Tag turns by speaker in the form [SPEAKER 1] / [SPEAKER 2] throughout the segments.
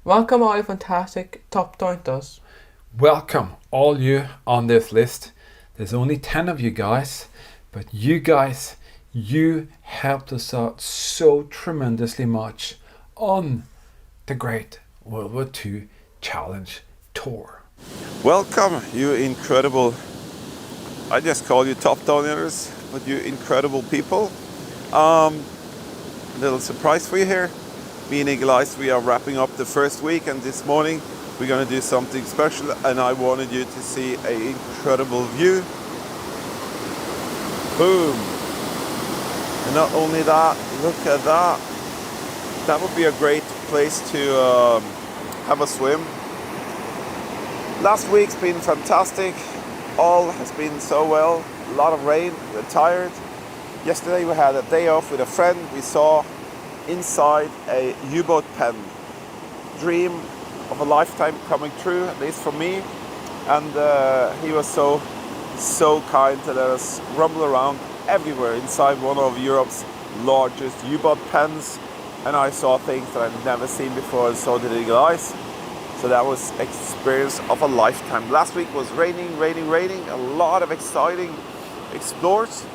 [SPEAKER 1] Welcome all you fantastic top jointers.
[SPEAKER 2] Welcome all you on this list. There's only 10 of you guys, but you guys, you helped us out so tremendously much on the great World War II Challenge Tour.
[SPEAKER 3] Welcome, you incredible, I just call you top donors, but you incredible people. Little surprise for you here. Me and Eagle Eyes, we are wrapping up the first week, and this morning we're going to do something special, and I wanted you to see an incredible view. Boom. And not only that, look at that. That would be a great place to have a swim. Last week's been fantastic. All has been so well. A lot of rain, we're tired. Yesterday we had a day off with a friend. We saw inside a U-boat pen. Dream of a lifetime coming true, at least for me. And he was so kind to let us rumble around everywhere inside one of Europe's largest U-boat pens. And I saw things that I've never seen before, and so did Eagle Eyes. So that was experience of a lifetime. Last week was raining, a lot of exciting explores.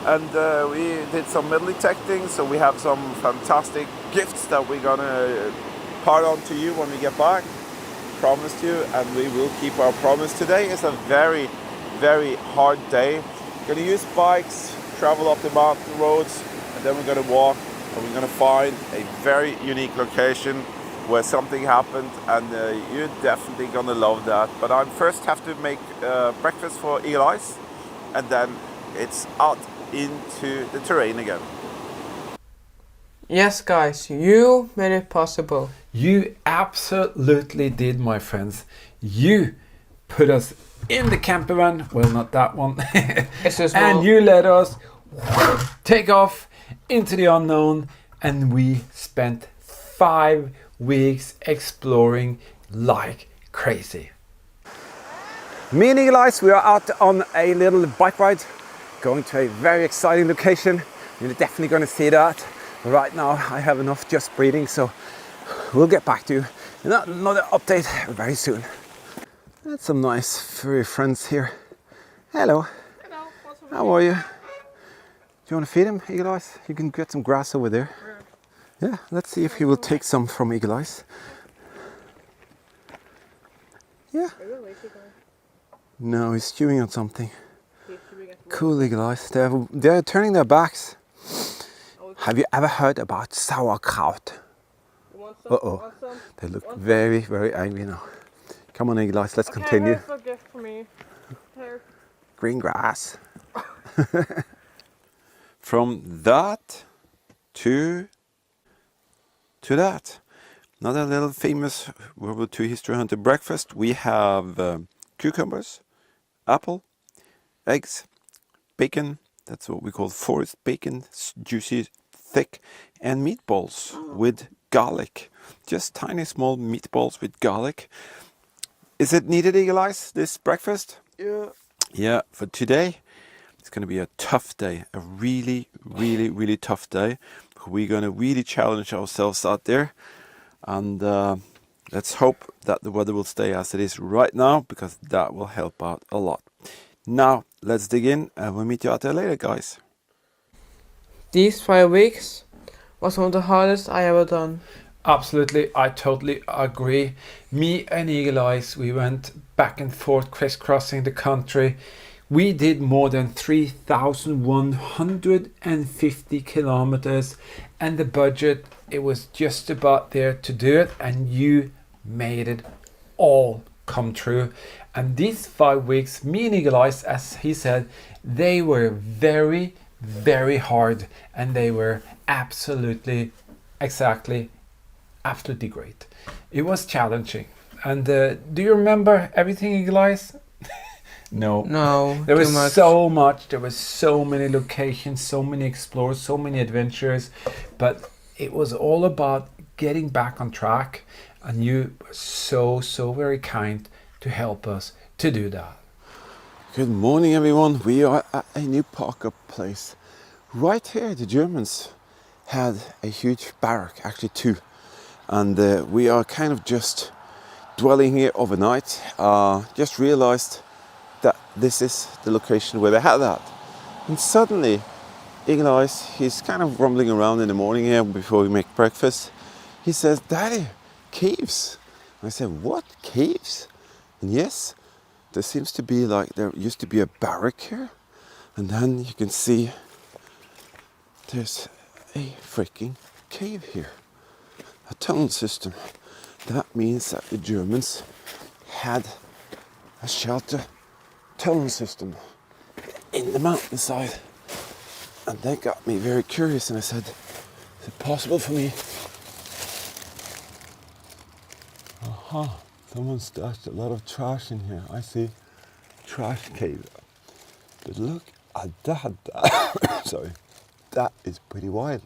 [SPEAKER 3] And we did some metal detecting, so we have some fantastic gifts that we're gonna part on to you when we get back. Promised you, and we will keep our promise. Today is a very, very hard day. Gonna use bikes, travel up the mountain roads, and then we're gonna walk, and we're gonna find a very unique location where something happened, and you're definitely gonna love that. But I first have to make breakfast for Eagle Eyes, and then it's out into the terrain again.
[SPEAKER 1] Yes, guys, you made it possible.
[SPEAKER 2] You absolutely did, my friends. You put us in the camper van, well, not that one,
[SPEAKER 1] It's so small.
[SPEAKER 2] and you let us take off into the unknown, and we spent 5 weeks exploring like crazy.
[SPEAKER 4] Me and Eagle Eyes, we are out on a little bike ride, going to a very exciting location. You're definitely going to see that. Right now I have enough just breathing, so we'll get back to you in another update very soon. That's some nice furry friends here. Hello.
[SPEAKER 1] Hello,
[SPEAKER 4] How are you? Do you want to feed him, Eagle Eyes? You can get some grass over there. Yeah, let's see if he will take some from Eagle Eyes. Yeah. No, he's chewing on something. Cool, Eagle Eyes. They're turning their backs. Have you ever heard about sauerkraut? Uh-oh. They look very, very angry now. Come on, Eagle Eyes, let's continue.
[SPEAKER 1] Here's a gift for me. Here.
[SPEAKER 4] Green grass.
[SPEAKER 3] From that to that. Another little famous World War II history hunter breakfast. We have cucumbers, apple, eggs, bacon. That's what we call forest bacon, juicy, thick, and meatballs with garlic. Just tiny, small meatballs with garlic. Is it needed, Eagle Eyes, this breakfast?
[SPEAKER 1] Yeah.
[SPEAKER 3] Yeah, for today, it's going to be a tough day. A really, really, really tough day. We're going to really challenge ourselves out there. And let's hope that the weather will stay as it is right now, because that will help out a lot. Now, let's dig in, and we'll meet you out there later, guys.
[SPEAKER 1] These 5 weeks was one of the hardest I ever done.
[SPEAKER 2] Absolutely, I totally agree. Me and Eagle Eyes, we went back and forth, crisscrossing the country. We did more than 3,150 kilometers, and the budget, it was just about there to do it, and you made it all come true. And these 5 weeks, me and Eagle Eyes, as he said, they were very, very hard, and they were absolutely great. It was challenging. And do you remember everything, Eagle Eyes? No. There was so much. There was so many locations, so many explorers, so many adventures. But it was all about getting back on track. And you were so very kind to help us to do that.
[SPEAKER 3] Good morning, everyone. We are at a new park-up place. Right here, the Germans had a huge barrack, actually 2. and we are kind of just dwelling here overnight. Just realized that this is the location where they had that. And suddenly, Eagle Eyes, he's kind of rumbling around in the morning here before we make breakfast. He says, "Daddy, caves." I said, "What, caves?" And yes, there seems to be there used to be a barrack here. And then you can see there's a freaking cave here. A tunnel system. That means that the Germans had a shelter tunnel system in the mountainside. And that got me very curious, and I said, is it possible for me? Aha, someone stashed a lot of trash in here. I see. Trash cave. But look at that. Sorry. That is pretty wild.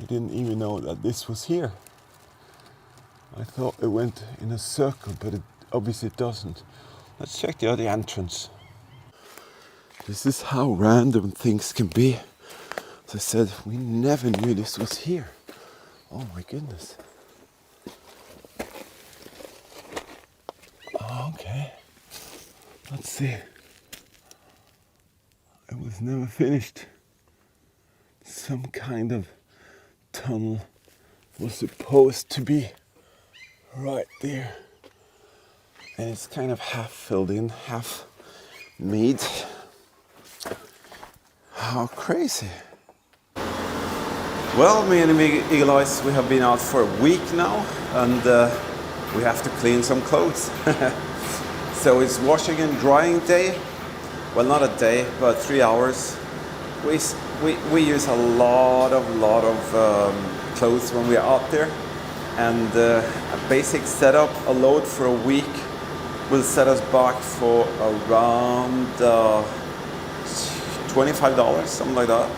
[SPEAKER 3] I didn't even know that this was here. I thought it went in a circle, but it obviously doesn't. Let's check the other entrance. This is how random things can be. As I said, we never knew this was here. Oh my goodness. Okay. Let's see. It was never finished. Some kind of tunnel was supposed to be right there. And it's kind of half filled in, half made. How crazy. Well, me and Eagle Eyes, we have been out for a week now, and we have to clean some clothes. So it's washing and drying day. Well, not a day, but 3 hours. We use a lot of clothes when we're out there, and a basic setup, a load for a week, will set us back for around $25, something like that.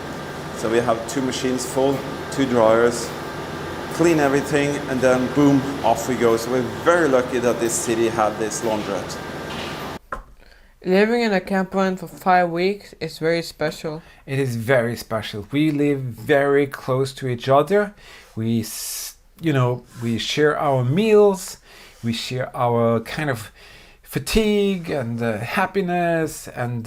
[SPEAKER 3] So we have 2 machines full, 2 dryers, clean everything, and then boom, off we go. So we're very lucky that this city had this laundrette.
[SPEAKER 1] Living in a camper for 5 weeks is very special.
[SPEAKER 2] It is very special. We live very close to each other. We share our meals. We share our kind of fatigue and happiness, and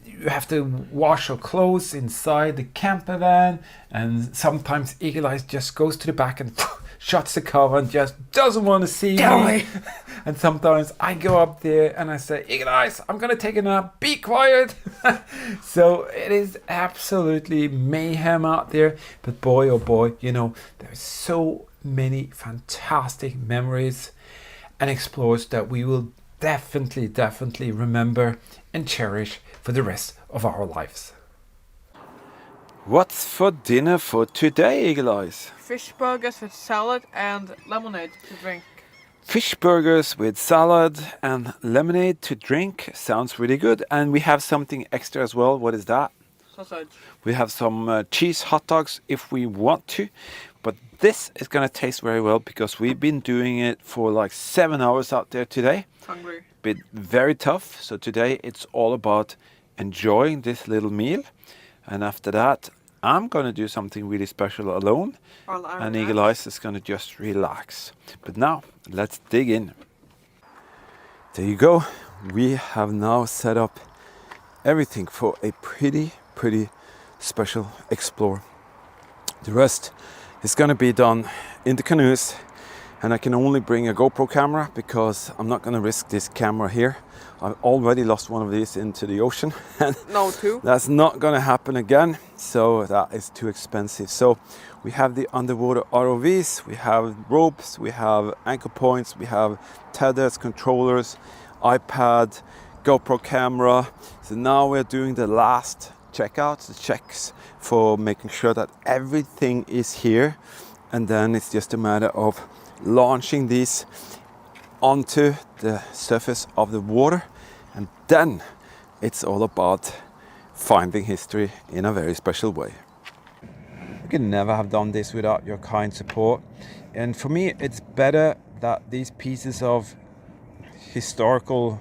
[SPEAKER 2] you have to wash your clothes inside the camper van, and sometimes Eagle Eyes just goes to the back and shuts the cover and just doesn't want to see me. And sometimes I go up there and I say, "Eagle Eyes, I'm gonna take a nap, be quiet." So it is absolutely mayhem out there, but boy oh boy, there's so many fantastic memories and explores that we will definitely remember and cherish for the rest of our lives.
[SPEAKER 3] What's for dinner for today, Eagle Eyes?
[SPEAKER 1] Fish burgers with salad and lemonade to drink.
[SPEAKER 3] Fish burgers with salad and lemonade to drink. Sounds really good. And we have something extra as well. What is that?
[SPEAKER 1] Sausage.
[SPEAKER 3] We have some cheese hot dogs if we want to. But this is going to taste very well because we've been doing it for like 7 hours out there today.
[SPEAKER 1] Hungry.
[SPEAKER 3] Bit very tough. So today it's all about enjoying this little meal. And after that, I'm going to do something really special alone. And Eagle Eyes is going to just relax. But now, let's dig in. There you go. We have now set up everything for a pretty special explore. The rest is going to be done in the canoes. And I can only bring a GoPro camera because I'm not going to risk this camera here. I've already lost one of these into the ocean. And
[SPEAKER 1] no, 2.
[SPEAKER 3] That's not going to happen again. So that is too expensive. So we have the underwater ROVs, we have ropes, we have anchor points, we have tethers, controllers, iPad, GoPro camera. So now we're doing the last checkouts, the checks for making sure that everything is here. And then it's just a matter of launching these onto the surface of the water, and then it's all about finding history in a very special way. You could never have done this without your kind support, and for me it's better that these pieces of historical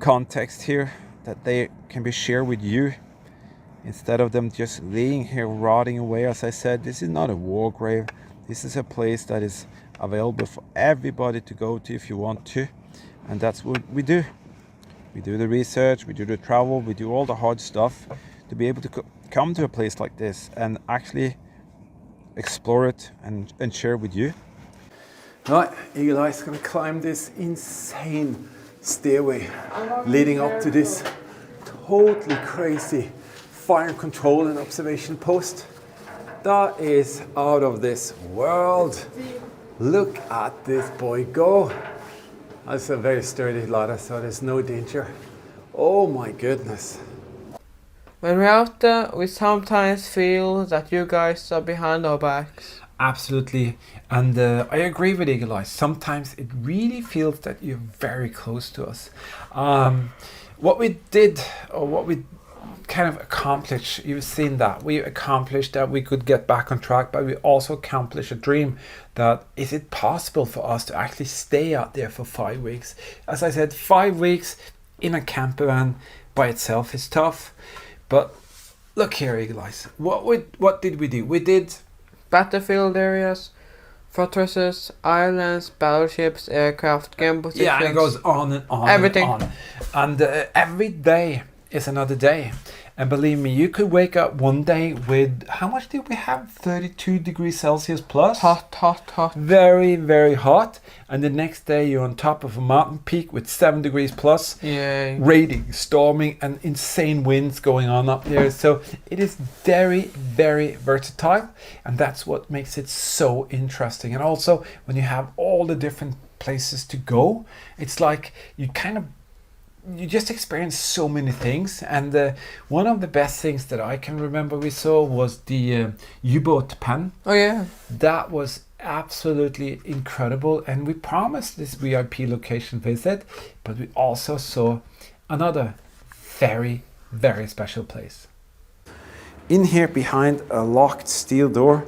[SPEAKER 3] context here, that they can be shared with you
[SPEAKER 4] instead of them just laying here rotting away. As I said, this is not a war grave. This is a place that is available for everybody to go to if you want to, and that's what we do. We do the research, we do the travel, we do all the hard stuff to be able to come to a place like this and actually explore it and share with you. Right, Eagle Eye's gonna climb this insane stairway leading up to this totally crazy fire control and observation post. That is out of this world. Look at this boy go. That's a very sturdy ladder, so there's no danger. Oh my goodness.
[SPEAKER 1] When we're out there, we sometimes feel that you guys are behind our backs.
[SPEAKER 2] Absolutely, and I agree with Eagle Eye. Sometimes it really feels that you're very close to us. What we did, or what we kind of accomplished, you've seen that we accomplished that we could get back on track, but we also accomplished a dream. That is it possible for us to actually stay out there for 5 weeks? As I said, 5 weeks in a camper van by itself is tough, but look here, Eagle Eyes. What did we do? We did
[SPEAKER 1] battlefield areas, fortresses, islands, battleships, aircraft, game positions.
[SPEAKER 2] Yeah, and it goes on and on.
[SPEAKER 1] Everything.
[SPEAKER 2] And on. And every day is another day. And believe me, you could wake up one day with, how much did we have? 32 degrees Celsius plus?
[SPEAKER 1] Hot.
[SPEAKER 2] Very, very hot. And the next day you're on top of a mountain peak with 7 degrees plus.
[SPEAKER 1] Yay.
[SPEAKER 2] Raining, storming, and insane winds going on up there. So it is very, very versatile. And that's what makes it so interesting. And also, when you have all the different places to go, it's like you just experience so many things. And one of the best things that I can remember we saw was the U-boat pen.
[SPEAKER 1] Oh yeah.
[SPEAKER 2] That was absolutely incredible, and we promised this VIP location visit, but we also saw another very, very special place.
[SPEAKER 4] In here behind a locked steel door,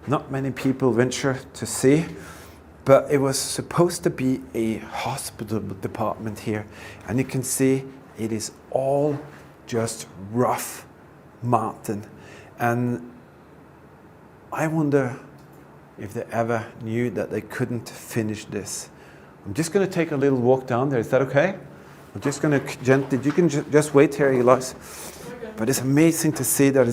[SPEAKER 4] not many people venture to see, but it was supposed to be a hospital department here, and you can see it is all just rough mountain. And I wonder if they ever knew that they couldn't finish this. I'm just going to take a little walk down there. Is that okay? I'm just going to gently, you can just wait here, Elias. But it's amazing to see that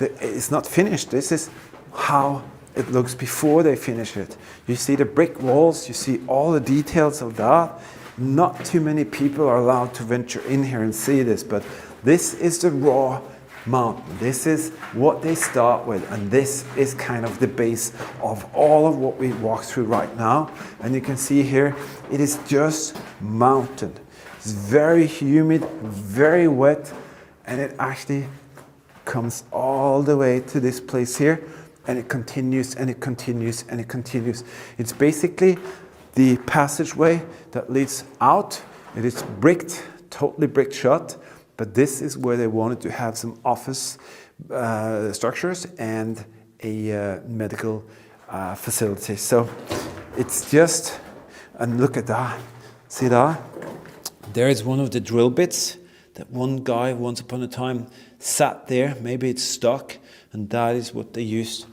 [SPEAKER 4] it's not finished. This is how it looks before they finish it. You see the brick walls, you see all the details of that. Not too many people are allowed to venture in here and see this, but this is the raw mountain. This is what they start with, and this is kind of the base of all of what we walk through right now. And you can see here, it is just mountain. It's very humid, very wet, and it actually comes all the way to this place here. And it continues and it continues and it continues. It's basically the passageway that leads out. It is bricked, totally bricked shut, but this is where they wanted to have some office structures and a medical facility. So it's just, and look at that, see that? There is one of the drill bits that one guy once upon a time sat there, maybe it's stuck, and that is what they used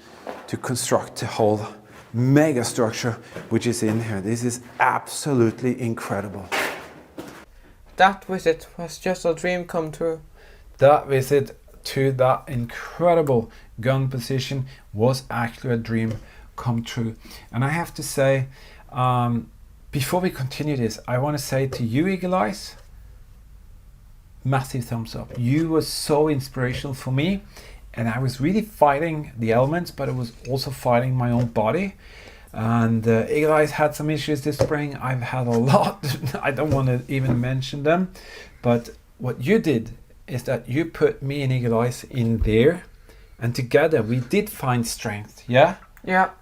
[SPEAKER 4] to construct the whole mega structure which is in here. This is absolutely incredible.
[SPEAKER 1] That visit was just a dream come true.
[SPEAKER 2] That visit to that incredible gun position was actually a dream come true. And I have to say, before we continue this, I want to say to you, Eagle Eyes, massive thumbs up. You were so inspirational for me, and I was really fighting the elements, but I was also fighting my own body. And Eagle Eyes had some issues this spring. I've had a lot. I don't want to even mention them, but what you did is that you put me and Eagle Eyes in there, and together we did find strength. Yeah,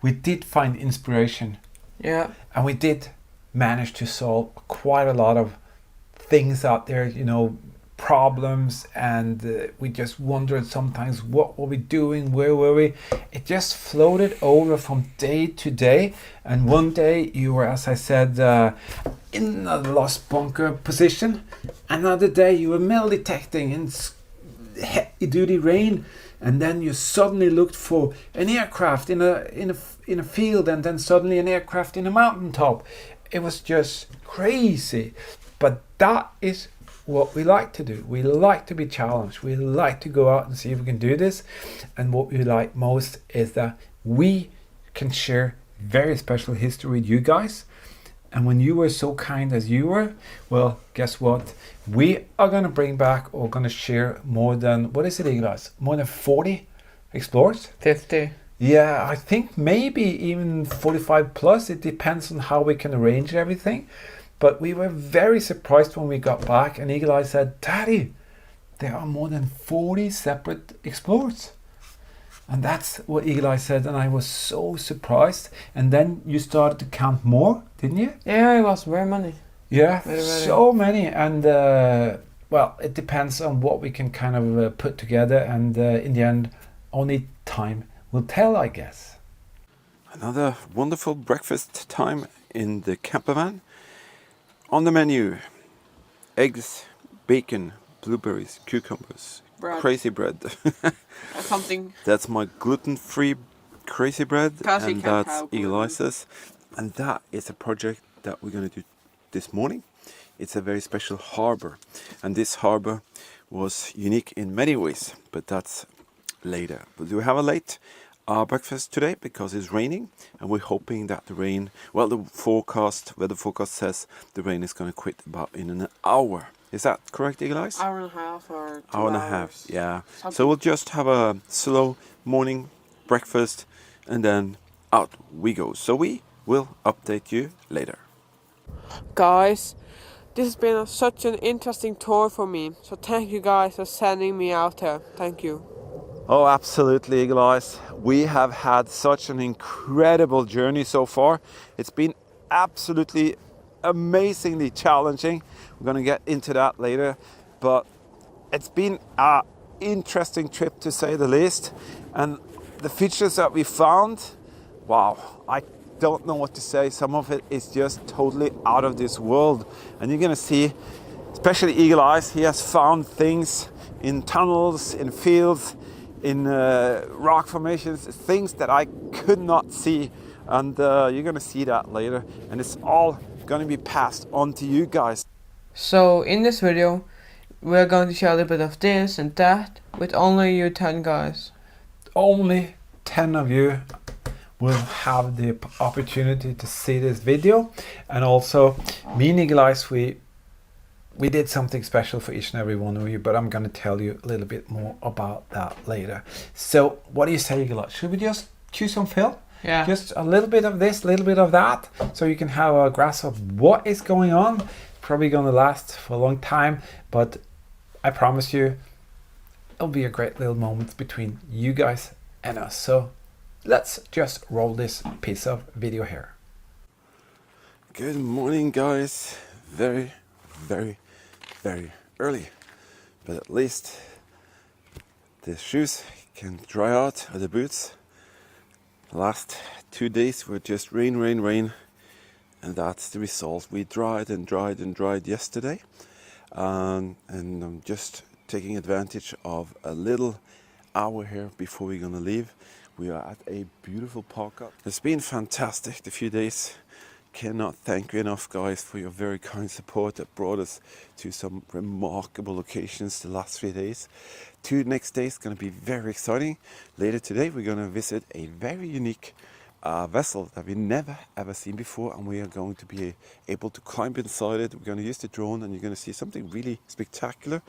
[SPEAKER 2] we did find inspiration, and we did manage to solve quite a lot of things out there, problems, and we just wondered sometimes, what were we doing, where were we? It just floated over from day to day, and one day you were, as I said, in a lost bunker position. Another day you were metal detecting and heavy-duty rain, and then you suddenly looked for an aircraft in a field, and then suddenly an aircraft in a mountaintop. It was just crazy. But that is what we like to do. We like to be challenged. We like to go out and see if we can do this. And what we like most is that we can share very special history with you guys. And when you were so kind as you were, well, guess what? We are going to bring back, or going to share more than, what is it, guys? More than 40 explorers?
[SPEAKER 1] 50.
[SPEAKER 2] Yeah, I think maybe even 45 plus. It depends on how we can arrange everything. But we were very surprised when we got back, and Eagle Eye said, Daddy, there are more than 40 separate explorers. And that's what Eagle Eye said, and I was so surprised. And then you started to count more, didn't you?
[SPEAKER 1] Yeah, it was very many.
[SPEAKER 2] Yeah,
[SPEAKER 1] very
[SPEAKER 2] so many. And well, it depends on what we can kind of put together. And in the end, only time will tell, I guess.
[SPEAKER 3] Another wonderful breakfast time in the camper van. On the menu, eggs, bacon, blueberries, cucumbers,
[SPEAKER 1] Bread.
[SPEAKER 3] crazy bread.
[SPEAKER 1] Something.
[SPEAKER 3] That's my gluten-free crazy bread, and that's Eagle Eye's. And that is a project that we're going to do this morning. It's a very special harbor, and this harbor was unique in many ways, but that's later. But we have a late breakfast today because it's raining, and we're hoping that the rain, well, the weather forecast says the rain is going to quit about in an hour. Is that correct, Eagle Eyes?
[SPEAKER 1] Hour and a half or 2
[SPEAKER 3] Hour and a
[SPEAKER 1] hours.
[SPEAKER 3] half, yeah.
[SPEAKER 1] Something.
[SPEAKER 3] So we'll just have a slow morning breakfast, and then out we go. So we will update you later.
[SPEAKER 1] Guys, this has been such an interesting tour for me. So thank you guys for sending me out here. Thank you.
[SPEAKER 3] Oh, absolutely, Eagle Eyes. We have had such an incredible journey so far. It's been absolutely amazingly challenging. We're going to get into that later, but it's been an interesting trip to say the least. And the features that we found, wow, I don't know what to say. Some of it is just totally out of this world. And you're going to see, especially Eagle Eyes, he has found things in tunnels, in fields, in rock formations, things that I could not see. And you're going to see that later. And it's all going to be passed on to you guys.
[SPEAKER 1] So in this video, we're going to share a little bit of this and that with only you 10 guys.
[SPEAKER 2] Only 10 of you will have the opportunity to see this video. And also, me and Eagle Eyes, we did something special for each and every one of you, but I'm going to tell you a little bit more about that later. So what do you say, Eagle Eyes? Should we just choose some film?
[SPEAKER 1] Yeah.
[SPEAKER 2] Just a little bit of this, a little bit of that, so you can have a grasp of what is going on. Probably going to last for a long time, but I promise you, it'll be a great little moment between you guys and us. So let's just roll this piece of video here.
[SPEAKER 3] Good morning, guys. Very, very, very early, but at least the shoes can dry out, or the boots. The last 2 days were just rain, rain, rain, and that's the result. We dried and dried and dried yesterday, and I'm just taking advantage of a little hour here before we're gonna leave. We are at a beautiful park up. It's been fantastic the few days. Cannot thank you enough, guys, for your very kind support that brought us to some remarkable locations the last 3 days. 2 next days going to be very exciting. Later today we're going to visit a very unique vessel that we've never ever seen before, and we are going to be able to climb inside it. We're going to use the drone, and you're going to see something really spectacular.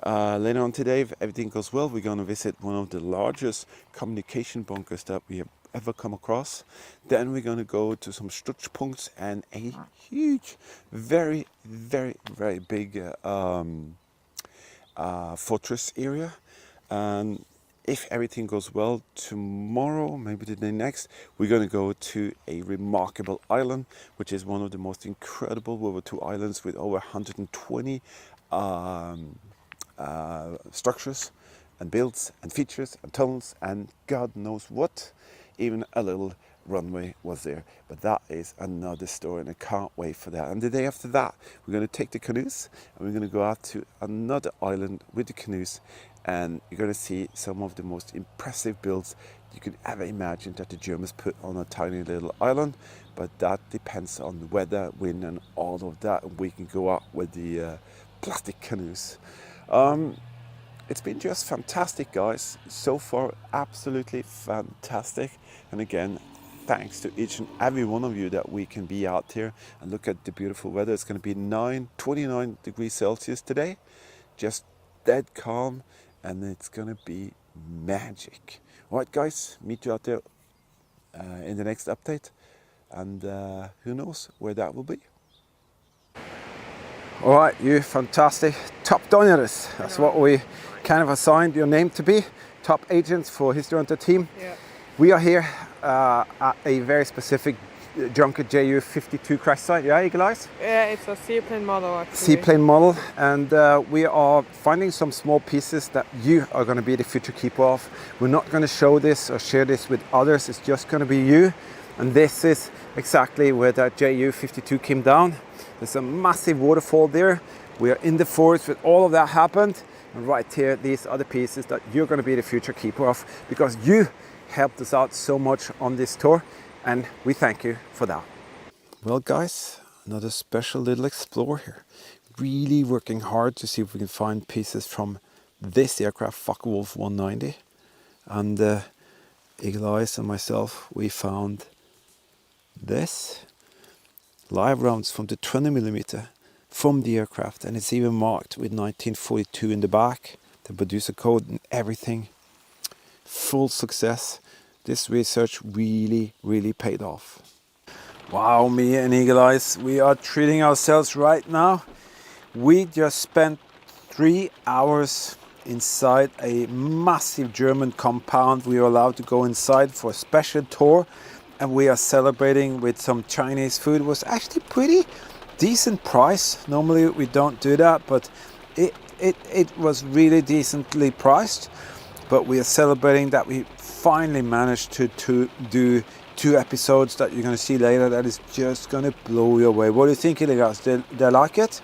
[SPEAKER 3] Later on today, if everything goes well, we're going to visit one of the largest communication bunkers that we have ever come across. Then we're going to go to some Stützpunkts and a huge, very, very, very big fortress area. And if everything goes well, tomorrow, maybe the day next, we're going to go to a remarkable island, which is one of the most incredible WW2 islands with over 120 structures and builds and features and tunnels and God knows what, even a little runway was there. But that is another story, and I can't wait for that. And the day after that, we're going to take the canoes and we're going to go out to another island with the canoes, and you're going to see some of the most impressive builds you could ever imagine that the Germans put on a tiny little island. But that depends on the weather, wind, and all of that, and we can go out with the plastic canoes. It's been just fantastic, guys. So far, absolutely fantastic. And again, thanks to each and every one of you that we can be out here and look at the beautiful weather. It's going to be 29 degrees Celsius today, just dead calm, and it's going to be magic. All right, guys, meet you out there in the next update, and who knows where that will be.
[SPEAKER 4] All right, you fantastic top donors. That's what we kind of assigned your name to be. Top agents for History Hunter team.
[SPEAKER 1] Yeah.
[SPEAKER 4] We are here at a very specific Junker WW2 crash site. Yeah, Eagle Eyes?
[SPEAKER 1] Yeah, it's a seaplane model actually.
[SPEAKER 4] Seaplane model, and we are finding some small pieces that you are going to be the future keeper of. We're not going to show this or share this with others. It's just going to be you. And this is exactly where that WW2 came down. There's a massive waterfall there. We are in the forest with all of that happened. And right here, these are the pieces that you're going to be the future keeper of, because you helped us out so much on this tour, and we thank you for that.
[SPEAKER 3] Well, guys, another special little explore here. Really working hard to see if we can find pieces from this aircraft, Focke-Wulf 190. And Eagle Eyes and myself, we found this. Live rounds from the 20mm from the aircraft, and it's even marked with 1942 in the back, the producer code and everything. Full success. This research really paid off. Wow, me and Eagle Eyes, we are treating ourselves right now. We just spent 3 hours inside a massive German compound. We are allowed to go inside for a special tour, and we are celebrating with some Chinese food. It was actually pretty decent price. Normally we don't do that, but it was really decently priced. But we are celebrating that we finally managed to do 2 episodes that you're going to see later. That is just going to blow you away. What do you think, Ilias? They like it?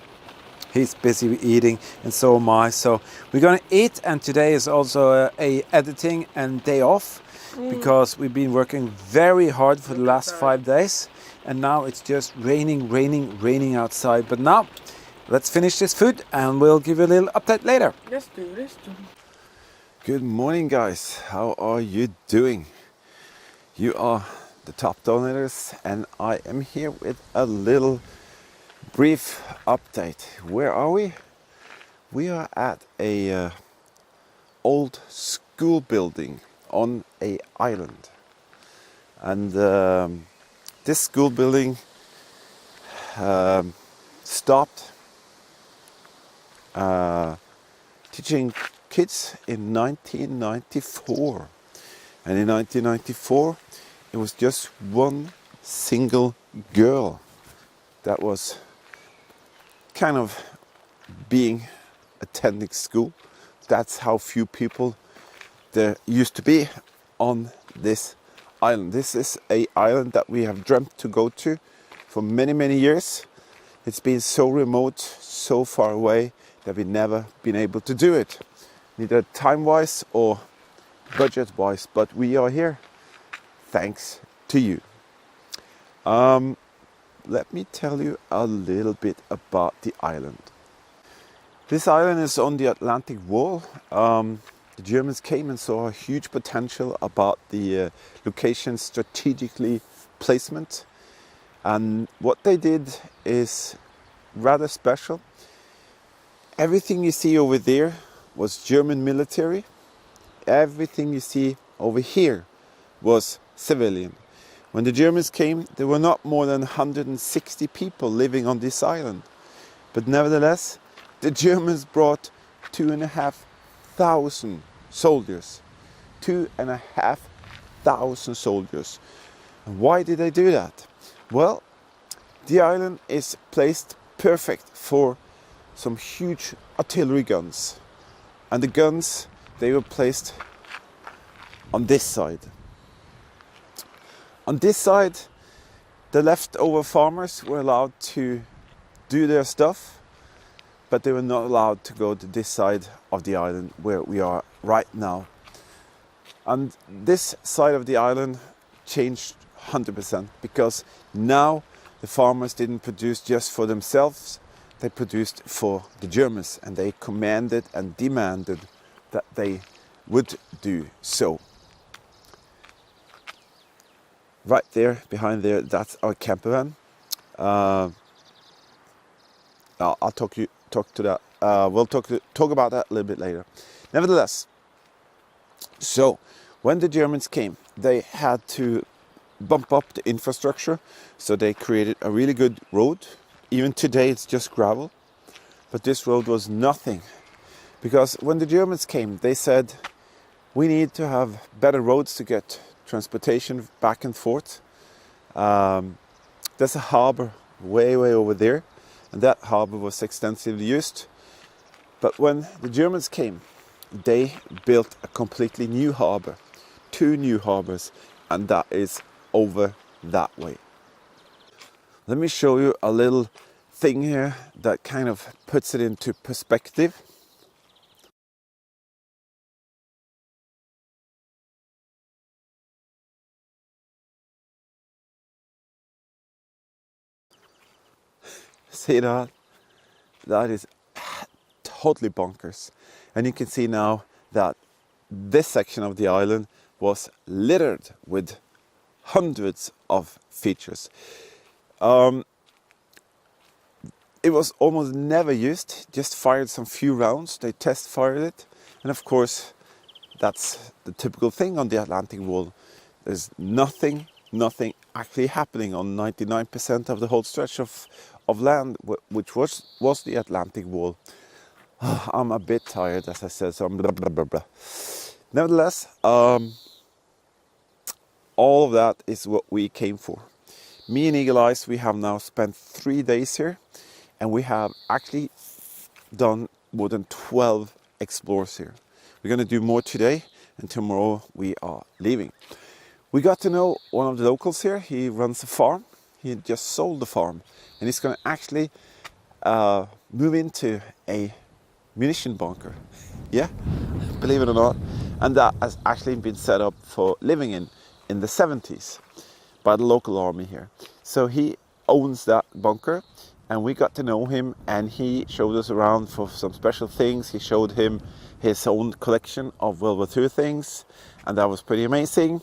[SPEAKER 3] He's busy eating, and so am I. So we're going to eat, and today is also a editing and day off, because we've been working very hard for the last 5 days, and now it's just raining outside. But now, let's finish this food, and we'll give you a little update later.
[SPEAKER 1] Let's do this.
[SPEAKER 3] Good morning, guys. How are you doing? You are the top donors, and I am here with a little brief update. Where are we? We are at a old school building on a island, and this school building stopped teaching kids in 1994, and in 1994 it was just one single girl that was kind of attending school. That's how few people there used to be on this island. This is an island that we have dreamt to go to for many years. It's been so remote, so far away, that we've never been able to do it, neither time-wise or budget-wise, but we are here thanks to you. Let me tell you a little bit about the island. This island is on the Atlantic Wall. The Germans came and saw a huge potential about the location strategically placement, and what they did is rather special. Everything you see over there was German military. Everything you see over here was civilian. When the Germans came, there were not more than 160 people living on this island. But nevertheless, the Germans brought 2,500 soldiers. 2,500 soldiers. And why did they do that? Well, the island is placed perfect for some huge artillery guns. And the guns, they were placed on this side. On this side, the leftover farmers were allowed to do their stuff, but they were not allowed to go to this side of the island where we are right now. And this side of the island changed 100% because now the farmers didn't produce just for themselves, they produced for the Germans, and they commanded and demanded that they would do so. Right there, behind there, that's our camper van. I'll talk to that. We'll talk about that a little bit later. Nevertheless, so when the Germans came, they had to bump up the infrastructure, so they created a really good road. Even today it's just gravel, but this road was nothing, because when the Germans came, they said we need to have better roads to get transportation back and forth. There's a harbor way over there, and that harbor was extensively used. But when the Germans came, they built a completely new harbor, 2 new harbors, and that is over that way. Let me show you a little thing here that kind of puts it into perspective. See that? That is totally bonkers. And you can see now that this section of the island was littered with hundreds of features. It was almost never used, just fired some few rounds, they test fired it, and of course that's the typical thing on the Atlantic Wall. There's nothing actually happening on 99% of the whole stretch of land, which was the Atlantic Wall. I'm a bit tired, as I said, so I'm blah blah blah blah. Nevertheless, all of that is what we came for. Me and Eagle Eyes, we have now spent 3 days here, and we have actually done more than 12 explores here. We're going to do more today, and tomorrow we are leaving. We got to know one of the locals here. He runs a farm. He just sold the farm, and he's going to actually move into a munition bunker. Yeah, believe it or not. And that has actually been set up for living in the 70s by the local army here. So he owns that bunker, and we got to know him, and he showed us around for some special things. He showed him his own collection of World War II things, and that was pretty amazing.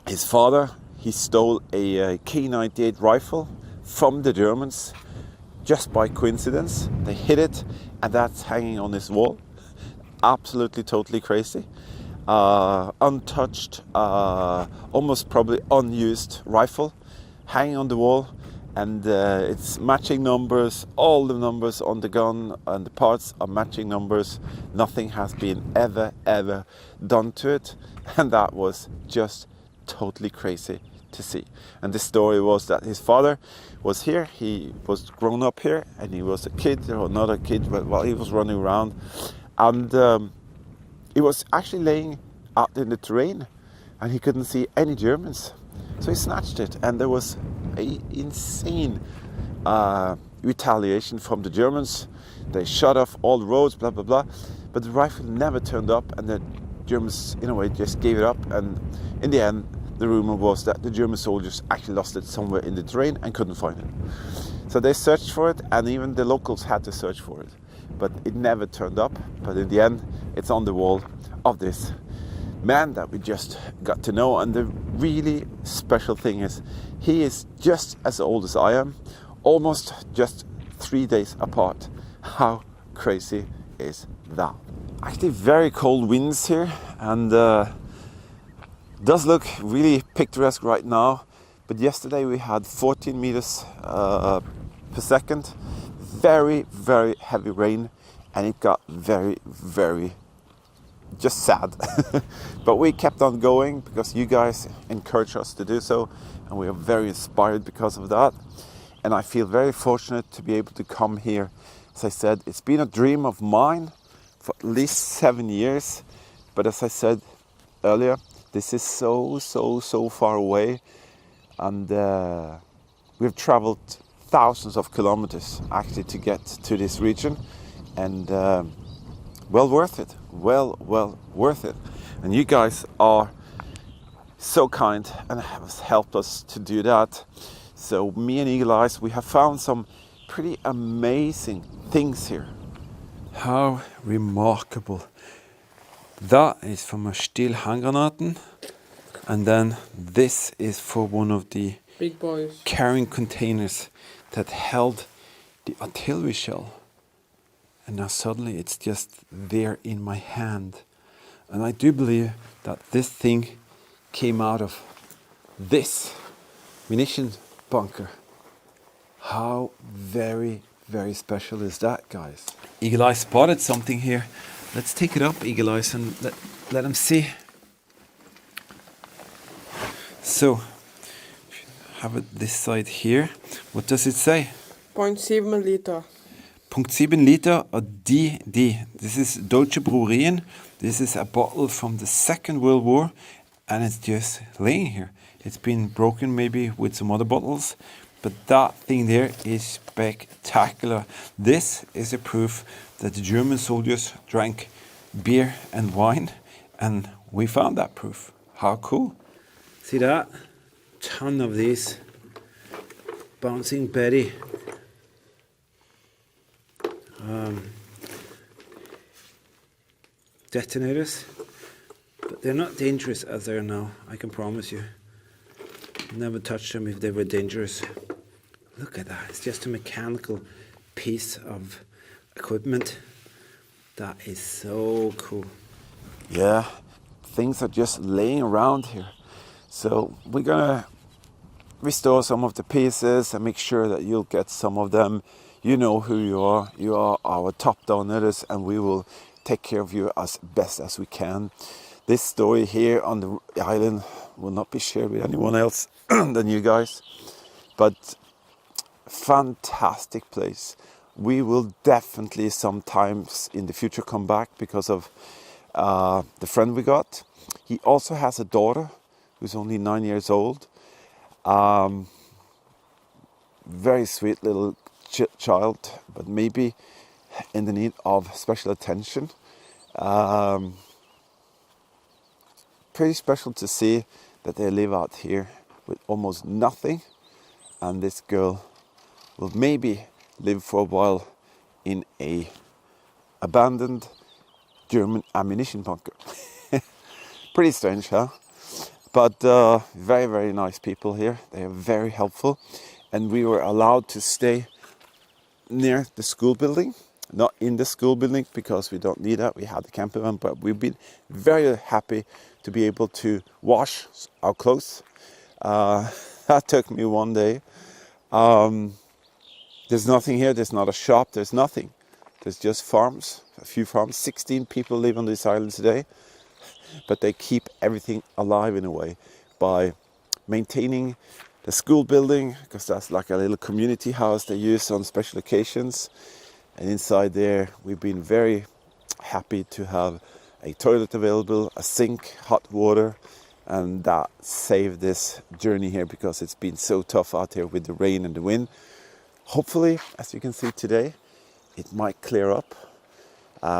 [SPEAKER 3] His father, he stole a K98 rifle from the Germans just by coincidence. They hid it, and that's hanging on his wall. Absolutely, totally crazy. Untouched, almost probably unused rifle hanging on the wall, and it's matching numbers. All the numbers on the gun and the parts are matching numbers. Nothing has been ever done to it, and that was just totally crazy to see. And the story was that his father was here, he was grown up here, and he was a kid, or not a kid, but while he was running around, and he was actually laying out in the terrain, and he couldn't see any Germans, so he snatched it, and there was an insane retaliation from the Germans. They shut off all the roads, blah blah blah, but the rifle never turned up, and the Germans in a way just gave it up. And in the end, the rumor was that the German soldiers actually lost it somewhere in the terrain and couldn't find it. So they searched for it, and even the locals had to search for it, but it never turned up. But in the end, it's on the wall of this man that we just got to know. And the really special thing is, he is just as old as I am, almost just 3 days apart. How crazy is that? Actually very cold winds here, and does look really picturesque right now, but yesterday we had 14 meters per second, very heavy rain, and it got very just sad. But we kept on going because you guys encouraged us to do so, and we are very inspired because of that. And I feel very fortunate to be able to come here. As I said, it's been a dream of mine for at least 7 years, but as I said earlier, This is so far away, and we've traveled thousands of kilometers actually to get to this region, and well worth it. Well worth it. And you guys are so kind and have helped us to do that. So me and Eagle Eyes, we have found some pretty amazing things here. How remarkable. That is from a steel handgranaten, and then this is for one of the
[SPEAKER 1] big boys
[SPEAKER 3] carrying containers that held the artillery shell. And now suddenly it's just there in my hand. And I do believe that this thing came out of this munition bunker. How very special is that, guys? Eagle Eye spotted something here. Let's take it up, Eagle Eyes, and let him see. So, have it this side here. What does it say?
[SPEAKER 1] 0.7 liter.
[SPEAKER 3] 0.7 liter of DD. This is Deutsche Brewerien. This is a bottle from the Second World War, and it's just laying here. It's been broken maybe with some other bottles, but that thing there is spectacular. This is a proof that the German soldiers drank beer and wine, and we found that proof. How cool. See that? Ton of these. Bouncing Betty. Detonators, but they're not dangerous as they are now, I can promise you. Never touch them if they were dangerous. Look at that, it's just a mechanical piece of equipment. That is so cool. Yeah, things are just laying around here. So we're gonna restore some of the pieces and make sure that you'll get some of them. You know who you are. You are our top donors, and we will take care of you as best as we can. This story here on the island will not be shared with anyone else than you guys. But fantastic place. We will definitely sometimes in the future come back because of the friend we got. He also has a daughter who's only 9 years old. Very sweet little child, but maybe in the need of special attention. Pretty special to see that they live out here with almost nothing, and this girl will maybe live for a while in a abandoned German ammunition bunker. Pretty strange, huh? But very nice people here. They are very helpful, and we were allowed to stay near the school building, not in the school building because we don't need that. We had the camper van, but we've been very happy to be able to wash our clothes. That took me one day. There's nothing here. There's not a shop. There's nothing. There's just farms, a few farms. 16 people live on this island today, but they keep everything alive in a way by maintaining the school building, because that's like a little community house they use on special occasions. And inside there, we've been very happy to have a toilet available, a sink, hot water, and that saved this journey here because it's been so tough out here with the rain and the wind. Hopefully, as you can see today, it might clear up.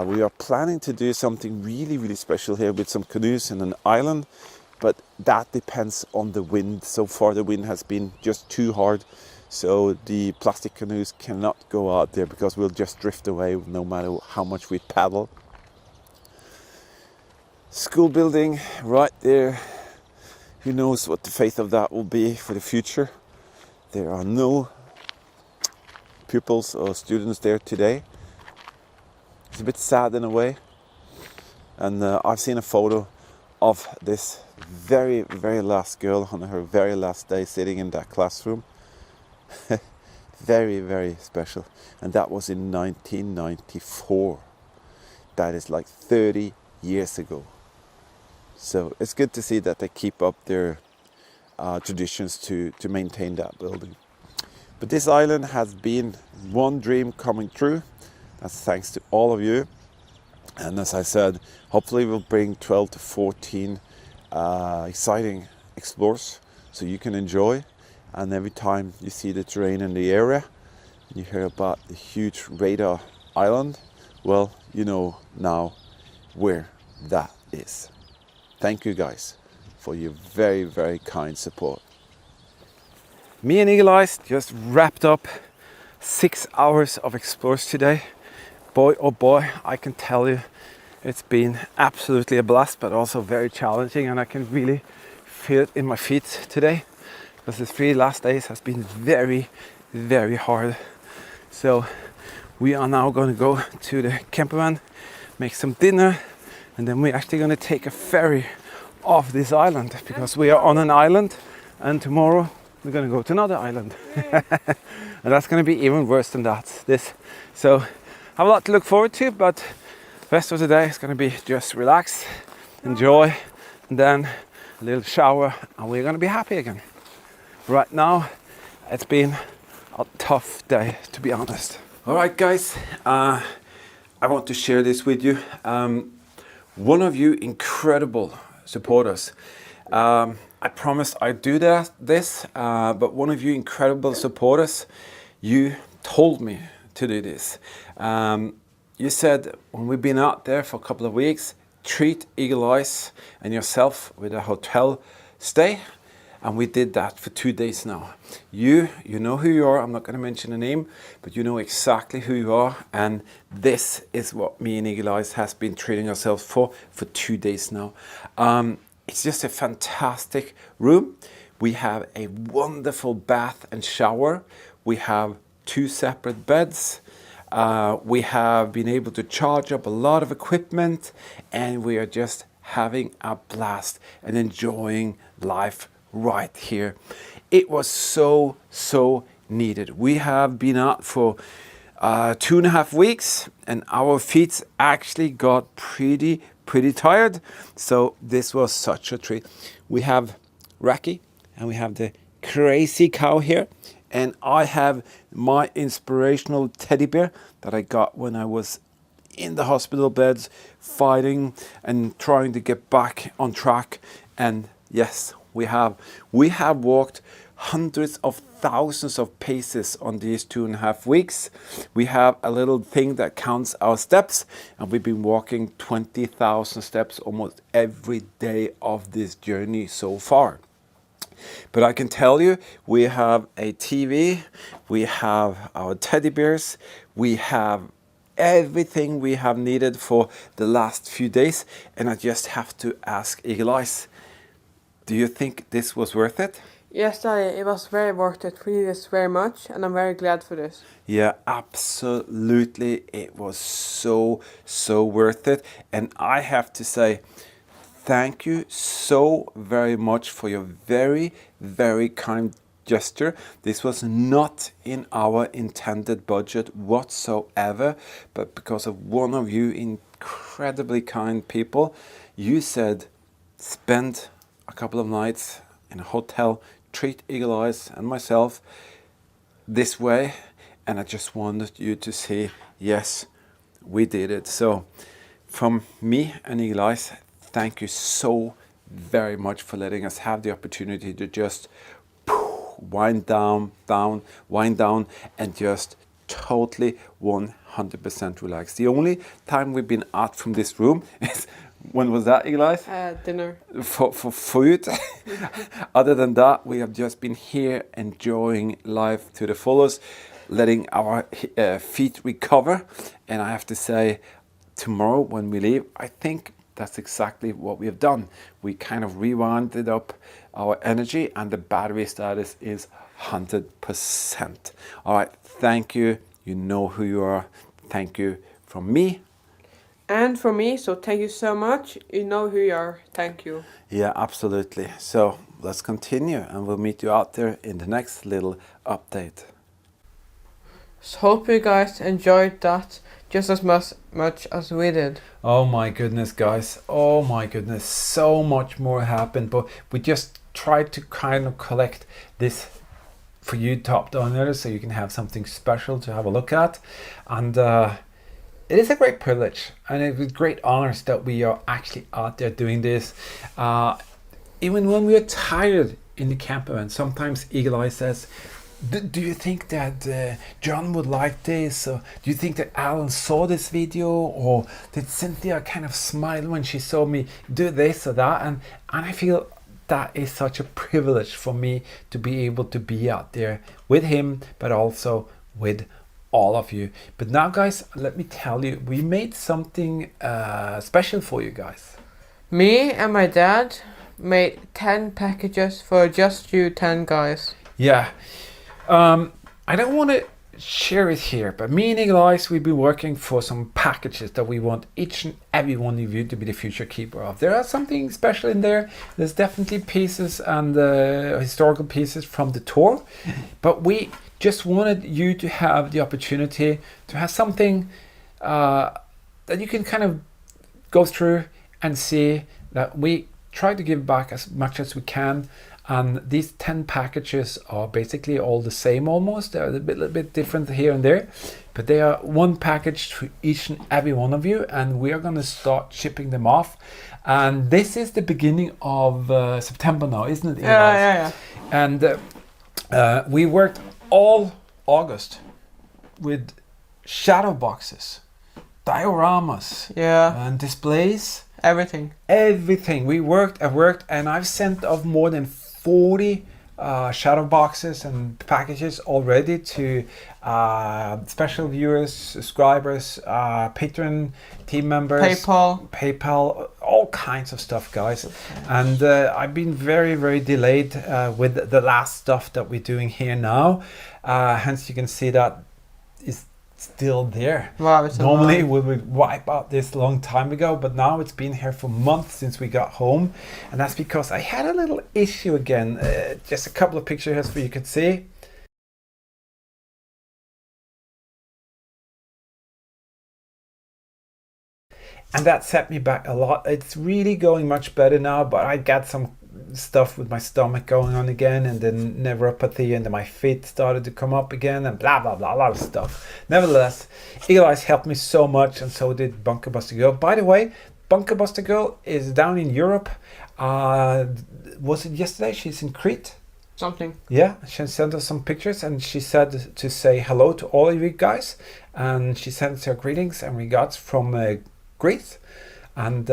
[SPEAKER 3] We are planning to do something really special here with some canoes in an island, but that depends on the wind. So far the wind has been just too hard, so the plastic canoes cannot go out there because we'll just drift away no matter how much we paddle. School building right there. Who knows what the fate of that will be for the future. There are no pupils or students there today. It's a bit sad in a way. And I've seen a photo of this very last girl on her very last day sitting in that classroom. Very special. And that was in 1994. That is like 30 years ago. So it's good to see that they keep up their traditions to maintain that building. But this island has been one dream coming true. That's thanks to all of you. And as I said, hopefully we'll bring 12 to 14 exciting explores so you can enjoy. And every time you see the terrain in the area, you hear about the huge radar island, well, you know now where that is. Thank you guys for your very, very kind support.
[SPEAKER 4] Me and Eagle Eyes just wrapped up 6 hours of explores today. Boy, oh boy, I can tell you it's been absolutely a blast, but also very challenging, and I can really feel it in my feet today because the 3 last days has been very, very hard. So we are now going to go to the camper van, make some dinner, and then we're actually going to take a ferry off this island because we are on an island, and tomorrow we're going to go to another island. And that's going to be even worse than that. So have a lot to look forward to, but the rest of the day is going to be just relax, enjoy, and then a little shower, and we're going to be happy again. Right now, it's been a tough day, to be honest. All right, guys, I want to share this with you. One of you incredible supporters. I promised I'd do this, but one of you incredible supporters, you told me to do this. You said when we've been out there for a couple of weeks, treat Eagle Eyes and yourself with a hotel stay. And we did that for 2 days now. You know who you are. I'm not going to mention a name, but you know exactly who you are. And this is what me and Eagle Eyes has been treating ourselves for 2 days now. It's just a fantastic room. We have a wonderful bath and shower. We have 2 separate beds. We have been able to charge up a lot of equipment, and we are just having a blast and enjoying life right here. It was so needed. We have been out for 2.5 weeks, and our feet actually got pretty tired. So this was such a treat. We have Raki and we have the crazy cow here, and I have my inspirational teddy bear that I got when I was in the hospital beds fighting and trying to get back on track. And yes, we have walked hundreds of thousands of paces on these 2.5 weeks. We have a little thing that counts our steps, and we've been walking 20,000 steps almost every day of this journey so far. But I can tell you, we have a TV, we have our teddy bears, we have everything we have needed for the last few days. And I just have to ask Eagle Eyes, do you think this was worth it?
[SPEAKER 1] Yes, Daddy, it was very worth it. We did this very much, and I'm very glad for this.
[SPEAKER 4] Yeah, absolutely. It was so worth it. And I have to say, thank you so very much for your very, very kind gesture. This was not in our intended budget whatsoever, but because of one of you incredibly kind people, you said, spend a couple of nights in a hotel, treat Eagle Eyes and myself this way. And I just wanted you to see, yes, we did it. So from me and Eagle Eyes, thank you so very much for letting us have the opportunity to just wind down, and just totally 100% relax. The only time we've been out from this room is, when was that, Eagle Eyes?
[SPEAKER 1] Dinner.
[SPEAKER 4] For food. Other than that, we have just been here enjoying life to the fullest, letting our feet recover. And I have to say, tomorrow when we leave, I think that's exactly what we have done. We kind of rewinded up our energy, and the battery status is 100%. All right, thank you. You know who you are. Thank you from me.
[SPEAKER 1] And from me, so thank you so much. You know who you are. Thank you.
[SPEAKER 4] Yeah, absolutely. So let's continue, and we'll meet you out there in the next little update.
[SPEAKER 1] So hope you guys enjoyed that just as much as we did.
[SPEAKER 2] Oh my goodness, guys. Oh my goodness. So much more happened, but we just tried to kind of collect this for you top downers so you can have something special to have a look at. And it is a great privilege and it was great honors that we are actually out there doing this. even when we're tired in the camper van, sometimes Eagle Eye says, do you think that John would like this? Or do you think that Alan saw this video? Or did Cynthia kind of smile when she saw me do this or that? And I feel that is such a privilege for me to be able to be out there with him, but also with all of you. But now, guys, let me tell you, we made something special for you guys.
[SPEAKER 1] Me and my dad made 10 packages for just you 10 guys.
[SPEAKER 2] Yeah. I don't want to share it here, but me and Eagle Eyes, we've been working for some packages that we want each and every one of you to be the future keeper of. There are something special in there. There's definitely pieces and historical pieces from the tour, but we just wanted you to have the opportunity to have something that you can kind of go through and see that we try to give back as much as we can. And these 10 packages are basically all the same almost. They're a little bit different here and there, but they are one package to each and every one of you, and we are going to start shipping them off. And this is the beginning of September now, isn't it?
[SPEAKER 1] Yeah.
[SPEAKER 2] And we worked all August with shadow boxes, dioramas, and displays.
[SPEAKER 1] Everything.
[SPEAKER 2] We worked, and I've sent off more than 40 shadow boxes and packages already to special viewers, subscribers, Patreon team members, PayPal, all kinds of stuff, guys. And I've been very, very delayed with the last stuff that we're doing here now. Hence, you can see that is still there.
[SPEAKER 1] Wow,
[SPEAKER 2] normally we would wipe out this long time ago, but now it's been here for months since we got home, and that's because I had a little issue again. Just a couple of pictures here so you can see. And that set me back a lot. It's really going much better now, but I got some stuff with my stomach going on again, and then neuropathy, and then my feet started to come up again, and blah blah blah, a lot of stuff. Nevertheless, Eagle Eyes helped me so much, and so did Bunker Buster Girl. By the way, Bunker Buster Girl is down in Europe. Was it yesterday? She's in Crete.
[SPEAKER 1] Something.
[SPEAKER 2] Yeah, she sent us some pictures, and she said to say hello to all of you guys, and she sent her greetings and regards from Greece. And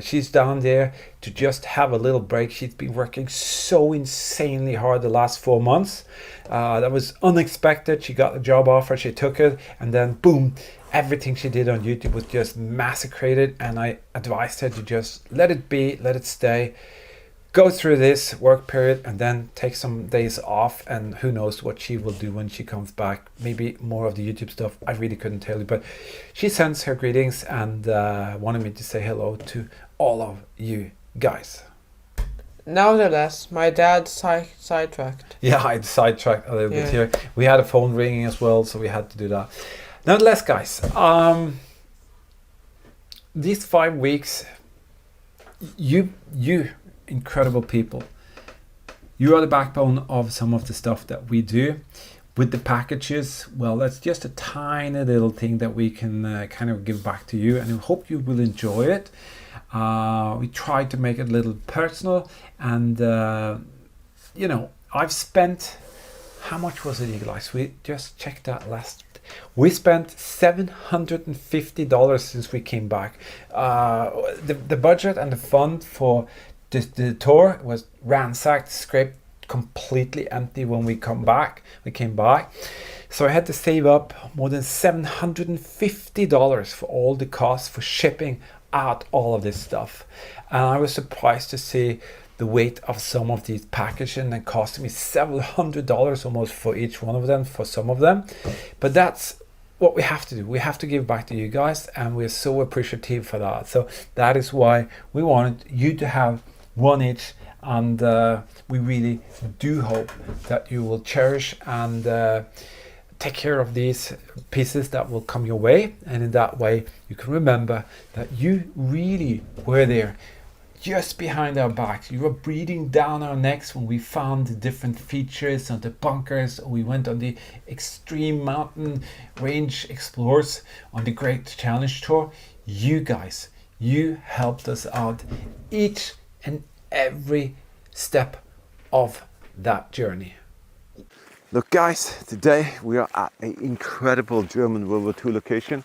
[SPEAKER 2] she's down there to just have a little break. She's been working so insanely hard the last 4 months. That was unexpected. She got the job offer, she took it, and then boom, everything she did on YouTube was just massacred. And I advised her to just let it be, let it stay, go through this work period, and then take some days off. And who knows what she will do when she comes back. Maybe more of the YouTube stuff. I really couldn't tell you, but she sends her greetings and wanted me to say hello to all of you guys.
[SPEAKER 1] Nevertheless, my dad sidetracked.
[SPEAKER 2] Yeah, I sidetracked a little bit here. We had a phone ringing as well, so we had to do that. Nonetheless, guys, these 5 weeks, you incredible people, you are the backbone of some of the stuff that we do with the packages. Well, that's just a tiny little thing that we can kind of give back to you, and I hope you will enjoy it. We try to make it a little personal, and you know, I've spent, how much was it, Eagle Eyes? We just checked that last. We spent $750 since we came back. The budget and the fund for the tour was ransacked, scraped completely empty when we came back. So I had to save up more than $750 for all the costs for shipping out all of this stuff. And I was surprised to see the weight of some of these packages, and costing me several $100s almost for each one of them, for some of them. But that's what we have to do. We have to give back to you guys, and we're so appreciative for that. So that is why we wanted you to have one each, and we really do hope that you will cherish and take care of these pieces that will come your way, and in that way you can remember that you really were there just behind our backs. You were breathing down our necks when we found the different features on the bunkers. We went on the extreme mountain range explores on the Great Challenge Tour. You guys, you helped us out each and every step of that journey.
[SPEAKER 4] Look guys, today we are at an incredible German WW2 location.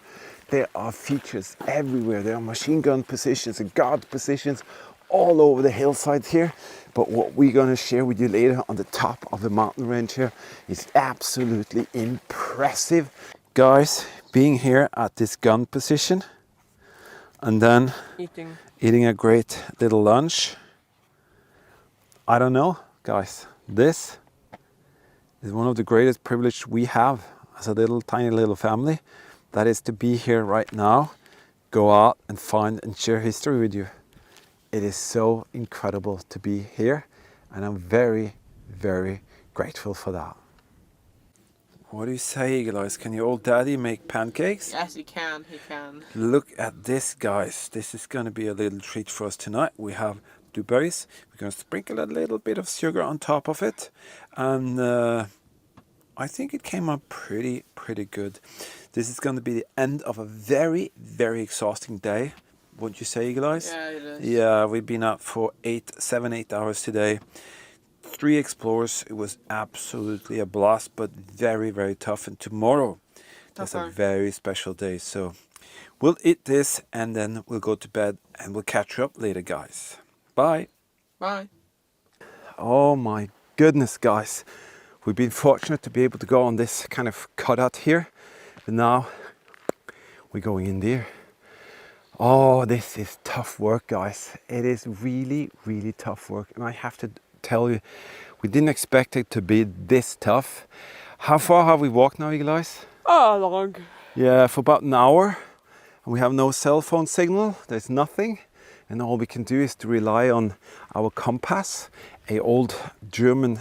[SPEAKER 4] There are features everywhere. There are machine gun positions and guard positions all over the hillside here. But what we're going to share with you later on the top of the mountain range here is absolutely impressive. Guys, being here at this gun position and then eating a great little lunch. I don't know, guys, this is one of the greatest privileges we have as a tiny little family. That is to be here right now, go out and find and share history with you. It is so incredible to be here, and I'm very, very grateful for that. What do you say, Eagle Eyes? Can your old daddy make pancakes?
[SPEAKER 1] Yes, he can.
[SPEAKER 4] Look at this, guys. This is going to be a little treat for us tonight. We have blueberries. We're going to sprinkle a little bit of sugar on top of it, and I think it came out pretty good. This is going to be the end of a very, very exhausting day. Wouldn't you say, Eagle Eyes?
[SPEAKER 1] Yeah, it is.
[SPEAKER 4] Yeah, we've been out for 8 hours today. 3 explorers. It was absolutely a blast, but very, very tough. And tomorrow, that's a very special day. So we'll eat this and then we'll go to bed and we'll catch you up later, guys. Bye.
[SPEAKER 1] Bye.
[SPEAKER 4] Oh my goodness, guys. We've been fortunate to be able to go on this kind of cutout here. But now we're going in there. Oh, this is tough work, guys. It is really, really tough work. And I have to tell you, we didn't expect it to be this tough. How far have we walked now, Eagle Eyes?
[SPEAKER 1] Oh, long.
[SPEAKER 4] Yeah, for about an hour. And we have no cell phone signal. There's nothing. And all we can do is to rely on our compass, a old German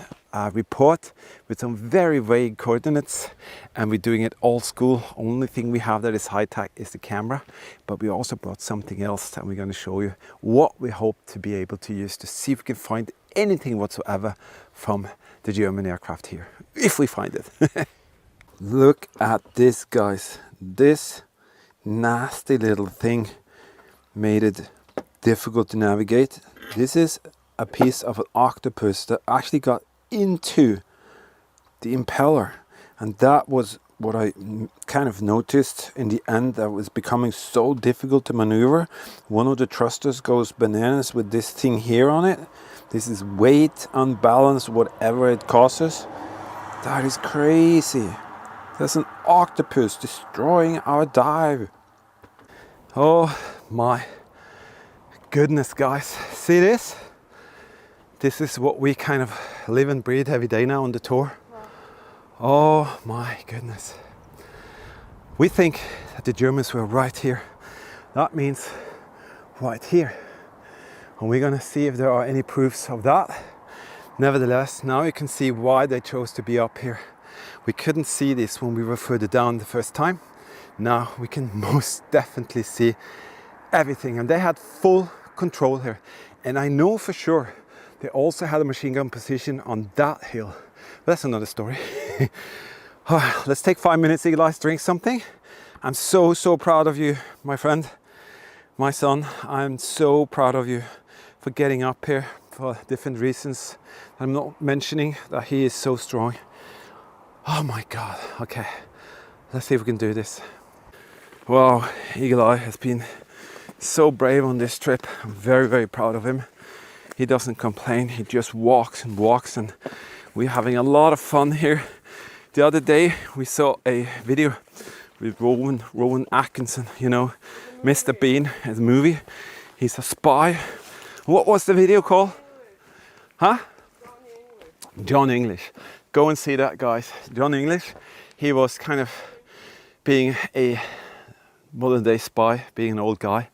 [SPEAKER 4] report with some very vague coordinates, and we're doing it old school. Only thing we have that is high tech is the camera, but we also brought something else, and we're going to show you what we hope to be able to use to see if we can find anything whatsoever from the German aircraft here, if we find it. Look at this, guys. This nasty little thing made it difficult to navigate. This is a piece of an octopus that actually got into the impeller, and that was what I kind of noticed in the end, that was becoming so difficult to maneuver. One of the thrusters goes bananas with this thing here on it. This is weight, unbalanced, whatever it causes. That is crazy. There's an octopus destroying our dive. Oh my goodness, guys. See this? This is what we kind of live and breathe every day now on the tour. Oh my goodness. We think that the Germans were right here. That means right here. And we're gonna see if there are any proofs of that. Nevertheless, now you can see why they chose to be up here. We couldn't see this when we were further down the first time. Now we can most definitely see everything. And they had full control here. And I know for sure they also had a machine gun position on that hill. But that's another story. Let's take 5 minutes, Eagle Eyes, drink something. I'm so proud of you, my friend, my son. I'm so proud of you for getting up here for different reasons. I'm not mentioning that he is so strong. Oh my God. Okay, let's see if we can do this. Wow, Eagle Eye has been so brave on this trip. I'm very proud of him. He doesn't complain, he just walks and walks, and we're having a lot of fun here. The other day we saw a video with Rowan Atkinson, you know, Mr. Bean, his movie. He's a spy. What was the video called? Huh? John English. Go and see that, guys. John English, he was kind of being a modern day spy, being an old guy.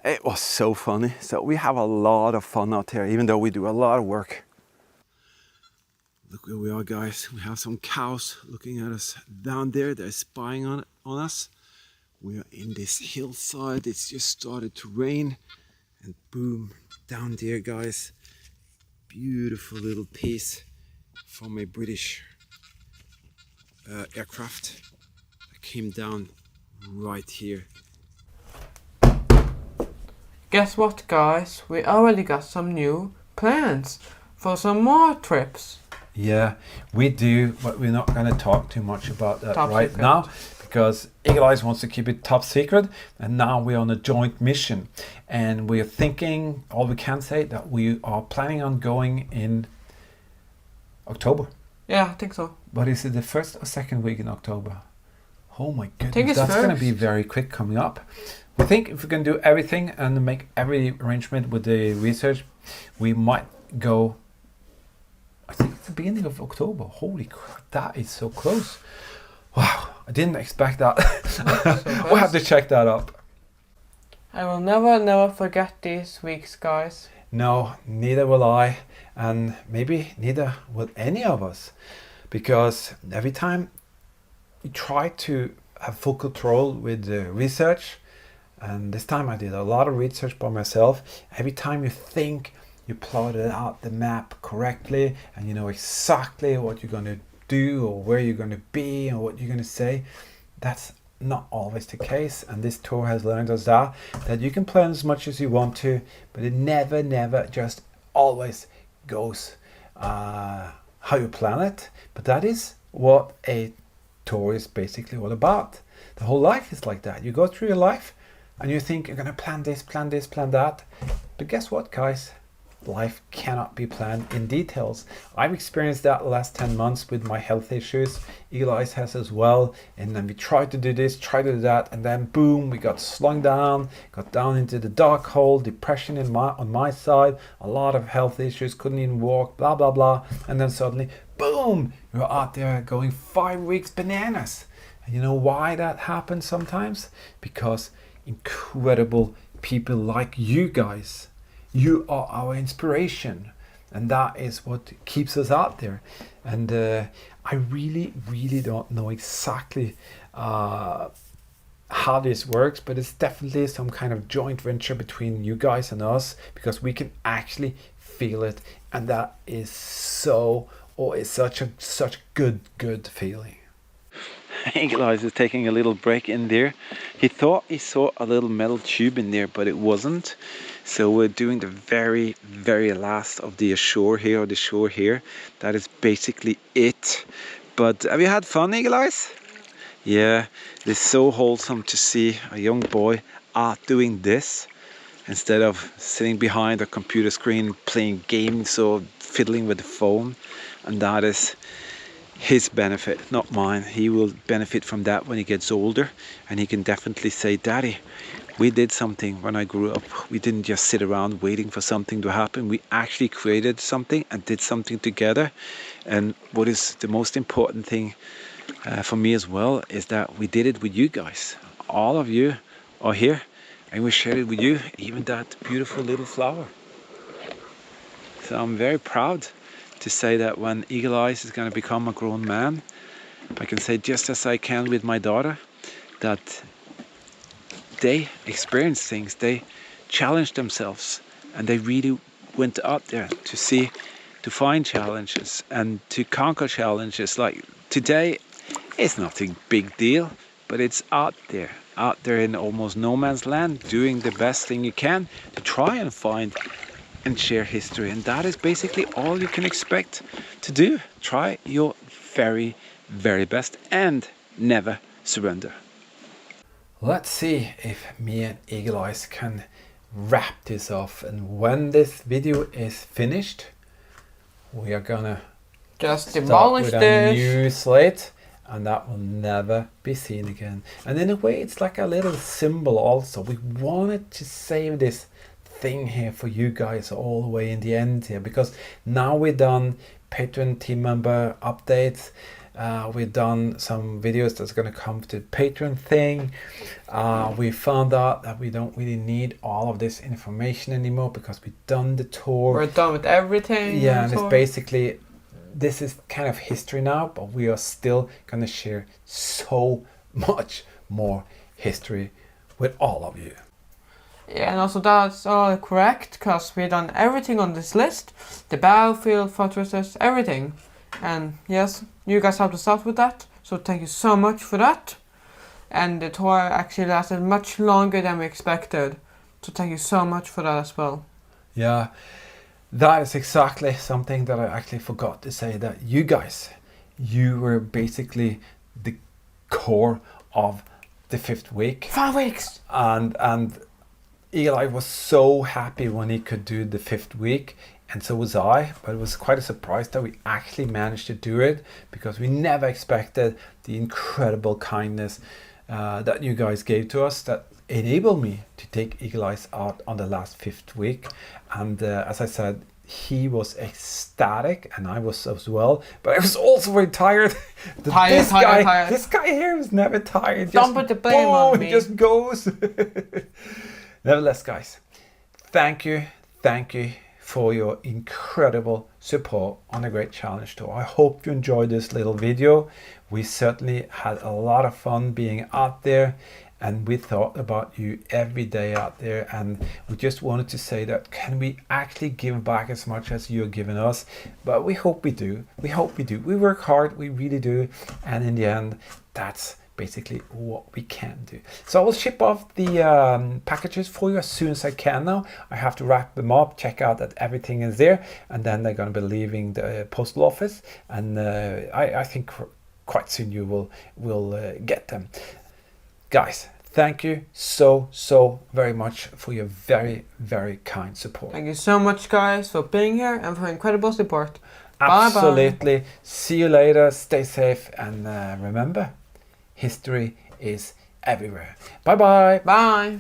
[SPEAKER 4] It was so funny. So we have a lot of fun out here, even though we do a lot of work. Look where we are, guys. We have some cows looking at us down there. They're spying on us. We are in this hillside. It's just started to rain. And boom, down there, guys. Beautiful little piece from a British aircraft that came down right here.
[SPEAKER 1] Guess what, guys? We already got some new plans for some more trips.
[SPEAKER 2] Yeah, we do, but we're not going to talk too much about that
[SPEAKER 1] Top
[SPEAKER 2] right
[SPEAKER 1] secret.
[SPEAKER 2] now because Eagle Eyes wants to keep it top secret, and now we're on a joint mission, and we are thinking, all we can say, that we are planning on going in October.
[SPEAKER 1] Yeah, I think so.
[SPEAKER 2] But is it the first or second week in October? Oh my
[SPEAKER 1] think
[SPEAKER 2] goodness,
[SPEAKER 1] it's
[SPEAKER 2] that's going to
[SPEAKER 1] first.
[SPEAKER 2] be very quick coming up. We think if we can do everything and make every arrangement with the research, we might go, I think it's the beginning of October. Holy crap, that is so close. Wow, I didn't expect that. We'll have to check that up.
[SPEAKER 1] I will never forget these weeks, guys.
[SPEAKER 2] No, neither will I, and maybe neither will any of us, because every time you try to have full control with the research, and this time I did a lot of research by myself, every time you think you plotted out the map correctly and you know exactly what you're going to do or where you're going to be and what you're going to say, that's not always the case, and this tour has learned us that you can plan as much as you want to, but it never just always goes how you plan it. But that is what a tour is basically all about. The whole life is like that. You go through your life and you think you're gonna plan this, plan that, but guess what, guys? Life cannot be planned in details. I've experienced that the last 10 months with my health issues. Eagle Eyes has as well. And then we tried to do this, tried to do that, and then boom, we got slung down, got down into the dark hole, depression on my side, a lot of health issues, couldn't even walk, blah, blah, blah. And then suddenly, boom, we were out there going 5 weeks bananas. And you know why that happens sometimes? Because incredible people like you guys, you are our inspiration, and that is what keeps us out there. And I really don't know exactly how this works, but it's definitely some kind of joint venture between you guys and us, because we can actually feel it, and that is such a good feeling. Eagle Eyes is taking a little break in there. He thought he saw a little metal tube in there, but it wasn't. So we're doing the very last of the shore here, That is basically it. But have you had fun, Eagle Eyes? Yeah, it is so wholesome to see a young boy out doing this instead of sitting behind a computer screen playing games or fiddling with the phone. And that is his benefit, not mine. He will benefit from that when he gets older, and he can definitely say, Daddy, we did something when I grew up. We didn't just sit around waiting for something to happen. We actually created something and did something together. And what is the most important thing for me as well is that we did it with you guys. All of you are here, and we shared it with you, even that beautiful little flower. So I'm very proud to say that when Eagle Eyes is going to become a grown man, I can say just as I can with my daughter, that they experienced things, they challenged themselves, and they really went out there to find challenges and to conquer challenges. Like today, it's nothing big deal, but it's out there in almost no man's land, doing the best thing you can to try and find and share history. And that is basically all you can expect to do. Try your very best and never surrender. Let's see if me and Eagle Eyes can wrap this off, and when this video is finished, we are gonna
[SPEAKER 1] just
[SPEAKER 2] start
[SPEAKER 1] demolish
[SPEAKER 2] with a
[SPEAKER 1] this
[SPEAKER 2] new slate, and that will never be seen again. And in a way, it's like a little symbol also. We wanted to save this thing here for you guys all the way in the end here, because now we've done Patreon team member updates. We've done some videos that's going to come to the Patreon thing. We found out that we don't really need all of this information anymore because we've done the tour.
[SPEAKER 1] We're done with everything.
[SPEAKER 2] Yeah, and it's basically, this is kind of history now, but we are still going to share so much more history with all of you.
[SPEAKER 1] Yeah, and also that's all correct, because we've done everything on this list. The battlefield, fortresses, everything. And yes, you guys helped us out with that, so thank you so much for that. And the tour actually lasted much longer than we expected, so thank you so much for that as well.
[SPEAKER 2] Yeah, That is exactly something that I actually forgot to say, that you guys, you were basically the core of the 5th week.
[SPEAKER 1] 5 weeks!
[SPEAKER 2] And Eli was so happy when he could do the 5th week, and so was I, but it was quite a surprise that we actually managed to do it, because we never expected the incredible kindness that you guys gave to us that enabled me to take Eagle Eyes out on the last 5th week. And as I said, he was ecstatic, and I was as well, but I was also very tired.
[SPEAKER 1] Tired.
[SPEAKER 2] This guy here was never tired.
[SPEAKER 1] Don't put the blame on me.
[SPEAKER 2] He just goes. Nevertheless, guys, thank you for your incredible support on the Great Challenge Tour. I hope you enjoyed this little video. We certainly had a lot of fun being out there, and we thought about you every day out there, and we just wanted to say that, can we actually give back as much as you're giving us? But we hope we do. We work hard, we really do, and in the end, that's basically what we can do. So I will ship off the packages for you as soon as I can now. I have to wrap them up, check out that everything is there, and then they're going to be leaving the postal office, and I think quite soon you will get them. Guys, thank you so very much for your very, very kind support.
[SPEAKER 1] Thank you so much, guys, for being here and for incredible support.
[SPEAKER 2] Absolutely.
[SPEAKER 1] Bye-bye.
[SPEAKER 2] See you later. Stay safe, and remember, history is everywhere. Bye-bye.
[SPEAKER 1] Bye.